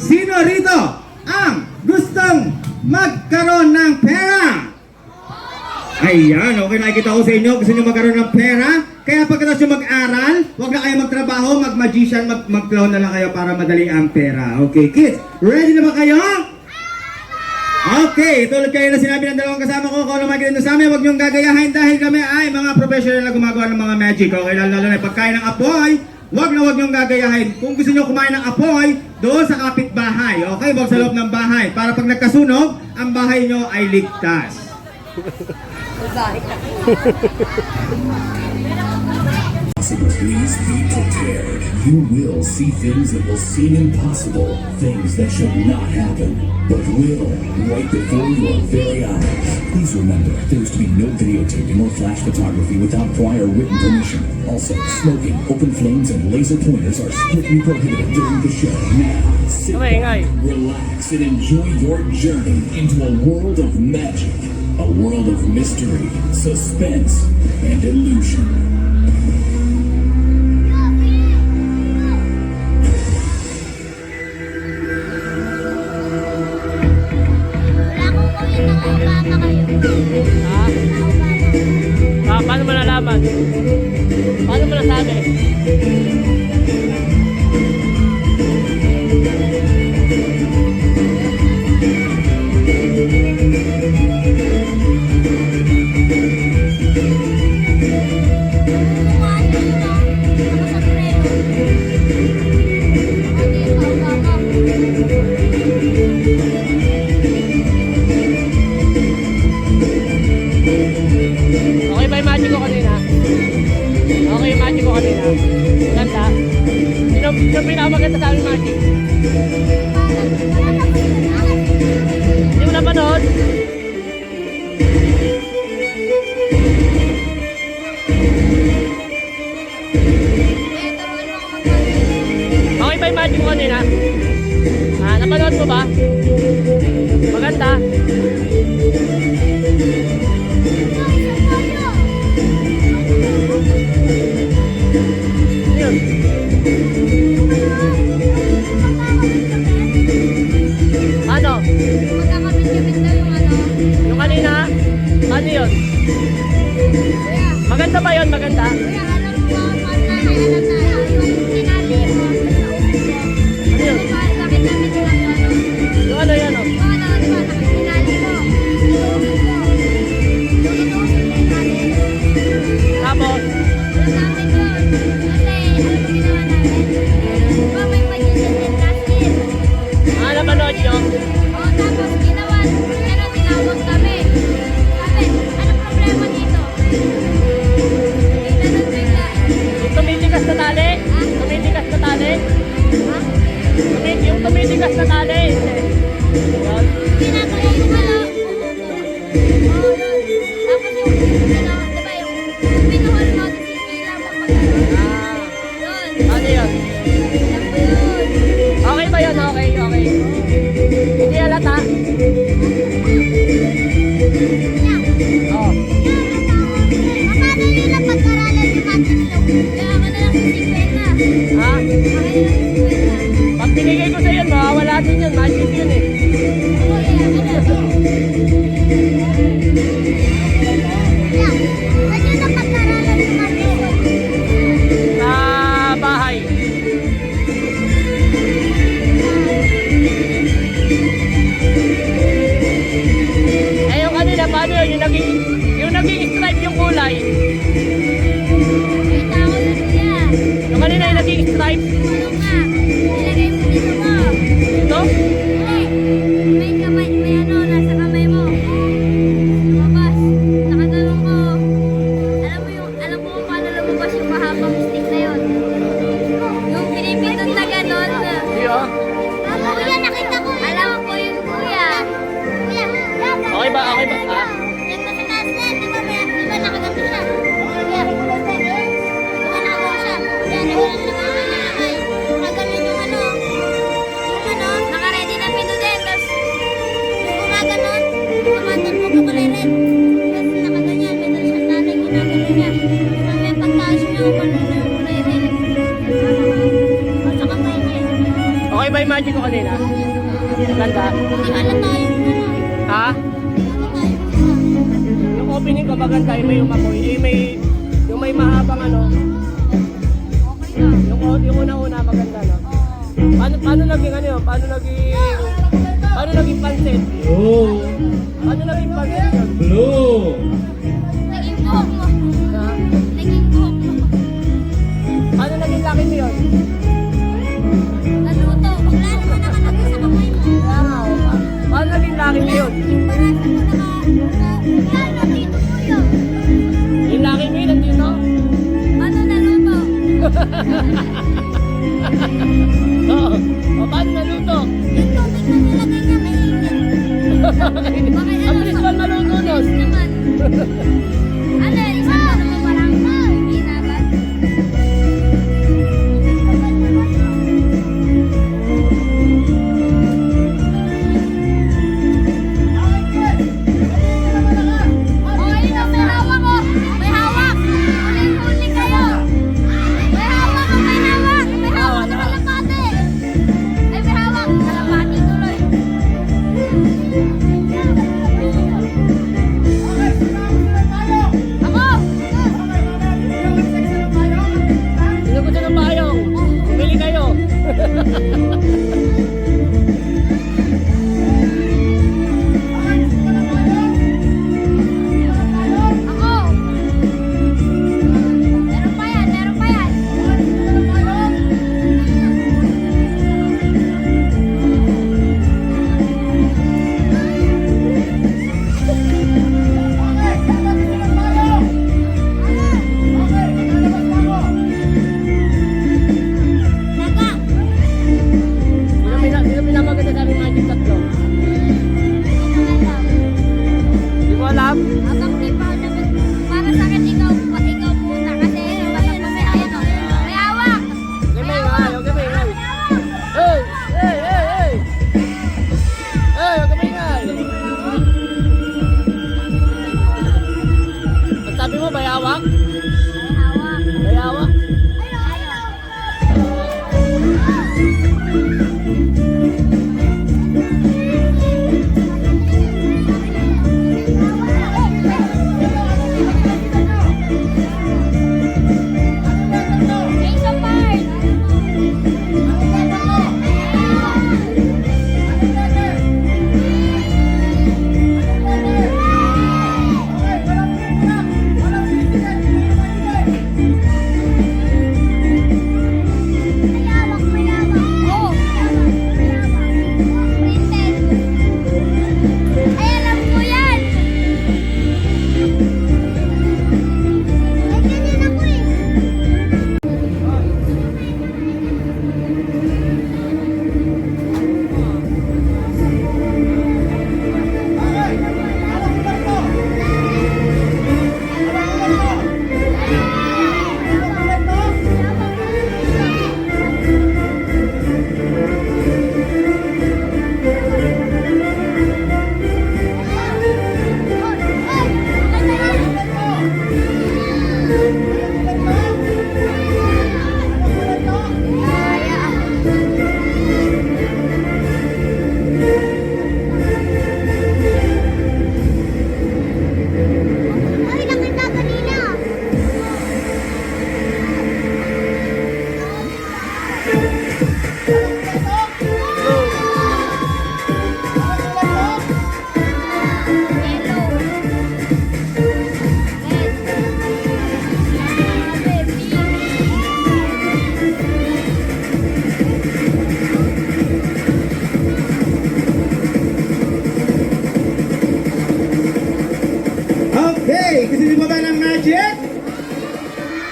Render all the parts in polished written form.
Sino rito ang gustong magkaroon ng pera? Ayan, okay, nakikita ko sa inyo, gusto nyo magkaroon ng pera. Kaya pagkatapos nyo mag-aral, huwag na kayo magtrabaho, mag-magician, mag-clown na lang kayo para madali ang pera. Okay, kids, ready na ba kayo? Okay, tulad kayo na sinabi ng dalawang kasama ko, kung ano magitin sa amin, huwag nyong gagayahin dahil kami ay mga professional na gumagawa ng mga magic. Okay, lalo na pagkain ng apoy, huwag nyong gagayahin. Kung gusto nyo kumain ng apoy, doon sa kapitbahay. Okay, huwag sa loob ng bahay. Para pag nagkasunog, ang bahay nyo ay ligtas. Please be prepared. You will see things that will seem impossible, things that should not happen, but will right before your very eyes. Please remember, there is to be no videotaping or flash photography without prior written permission. Also, smoking, open flames, and laser pointers are strictly prohibited during the show. Now, sit back, relax, and enjoy your journey into a world of magic, a world of mystery, suspense, and illusion. Paano mo nalaman? Paano mo nasabi? Sino pinakamaganda sa aming magic? Hindi mo napanood? Okay ba yung magic mo kanina? Napanood mo ba? Maganda? Ano yun? Maganda ba yun? Maganda? Kuya, alam mo ba paano namin alam na yung tinali mo sa ulo ko? Ano yun? Bakit namin sila yun? Yung ano yan o? Yung ano, di ba? Tinali mo. Inuusog ko. Yung inuusog na tinali. Tapos? Alam namin yun. Kasi, alam mo ginawa namin? Di ba may magician din Justin? Napanood nyo? Oo, tapos ginawa, ano, tinawag kami. Sabi, ano problema dito? Ganun bigla. Yung tumitigas na tali? Tumitigas na tali? Ha? Yung tumitigas na tali? Yun. Ginagawa ko pala, oo, yun. Tapos yung, ano, diba yung pinuhol mo, tapos yung kailan mo pag yun. Ano yun? Alam ko yun. Okay ba yun? Okay, okay. Hindi halata? Yan. Oo. Paano yun na pag-aralan yung magic show? Kaya ka na lang sa 50. Ha? Kaya na lang sa 50. Pag binigay ko sa yun, mawawala din yun. Magic yun eh. Oo, kaya ka na. Yan. Saan yun na pag-aralan yung magic show? Sa bahay. Eh yung kanina, paano yun? Yung naging stripe yung kulay. Kita ko yun kuya. Yung kanina yung naging stripe. Ano nga? Nilagay mo dito mo. Ito? Hindi. May kamay, may ano, nasa kamay mo. Lumabas. Nakatanong ko. Alam mo kung paano lumabas yung mahabang stick na yun? Yung pinipindot na gano'n. Iyo. Kuya, nakita ko yun. Alam ko yun, kuya. Kuya, Okay ba? Okay ba? Ha? yan ba sa taas na? Di ba nakaganto siya? Kuya, di ba nakaganto siya? Yan, nakalakay. Nakaganon yung ano. Yung ano, nakaready na pinudin. Tapos, yung gumaganon, tumatulog ko kulay red. Tapos nakaganyan, may dala siyang nanay, ginaganon niya. Tapos may pagtaas niya, umano na yung kulay red. O sa kamay niya. Okay ba yung magic ko kanina? Ganda. Hindi halata yung ano. Ha? Halata yung Yung opening ko maganda, yung may umakoy. Yung may mahabang ano. okay lang. Yung una-una maganda, no? Paano naging ano yun? Paano naging pansit? Blue. Paano naging pansit yun? Blue. Naging buhok mo. Ha? Naging buhok mo. Paano naging laki mo yun? Naluto. Wala naman nakalagay sa kamay mo. Kaya nga, paano naging laki mo yun? Barasan mo yan, nandito po yun. Yung laki mo yun, nandito? Ano naluto? Oo. O, paano naluto? Yung tubig na nilagay niya mainit. Ang bilis naman maluto nun. Naman. Ano, isang ano mo parang ginagat? Oh, ayun o, may hawak o. May hawak. Huli kayo. May hawak o, may hawak. May hawak na kalapate. Ay, may hawak. Kalapate tuloy. Ako! Sino gusto ng payong? Bumili kayo. Ako! Meron pa yan, meron pa yan. Daga! Sino pinapaganda sa aming magic tatlo? Hindi mo alam? Habang di pa ako para sa akin, ikaw muna kasi basta mo may ayan o. May hawak! Okay, may ingay. Okay, may ingay. Hey! Hey! Hey! Hey! Hey! Okay, may ingay. Ang sabi mo, bayawak? May hawak. Bayawak? Ace of Hearts! Mayawak, mayawak. Oh! Printed. Ay, alam ko yan! Ay, ganyan ako eh. Ay, nakita kanina. Yellow. Red. Okay, gusto niyo ba ba ng magic?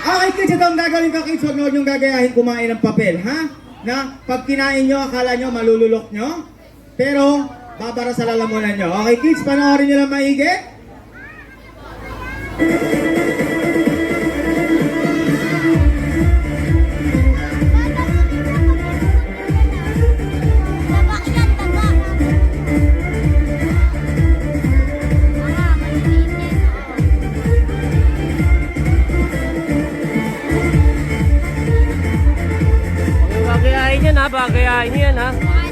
Okay kids, ito ang gagawin ko kids. Huwag niyong gagayahin kumain ng papel, ha? Na pag kinain nyo, akala nyo malululok nyo. Pero, babara sa lalamunan nyo. Okay kids, panoorin nyo lang maigi. Taba yan, taba. Maliliit yan. Huwag yung gagayahin yan ha. Bagayahin yan ha. Baka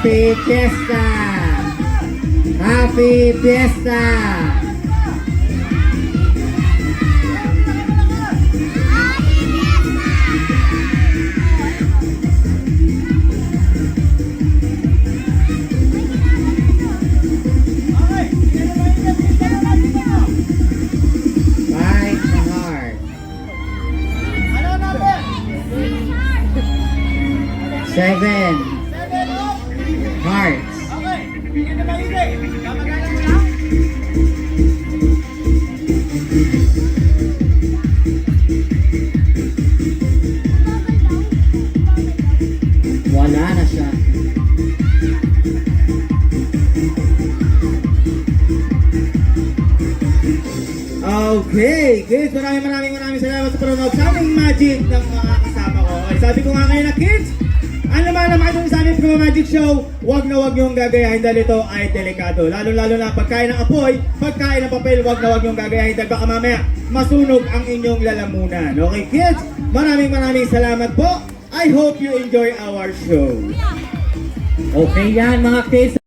Happy Fiesta! Happy Fiesta! Fight the heart. Ano number? 7 7 off. hearts. Okay. Bigyan na maigi. Kamagalan mo lang. Wala na siya. Okay, kids, maraming salamat sa panonood sa aming magic ng mga kasama ko. Okay, sabi ko nga kayo na kids, ang naman naman itong sa aming Pro Magic Show, wag na wag niyong gagayahin dahil ito ay delikado. Lalo na pagkain ng apoy, pagkain ng papel, wag na wag niyong gagayahin dahil baka mamaya masunog ang inyong lalamunan. Okay kids, maraming salamat po. I hope you enjoy our show. Okay yan mga kids.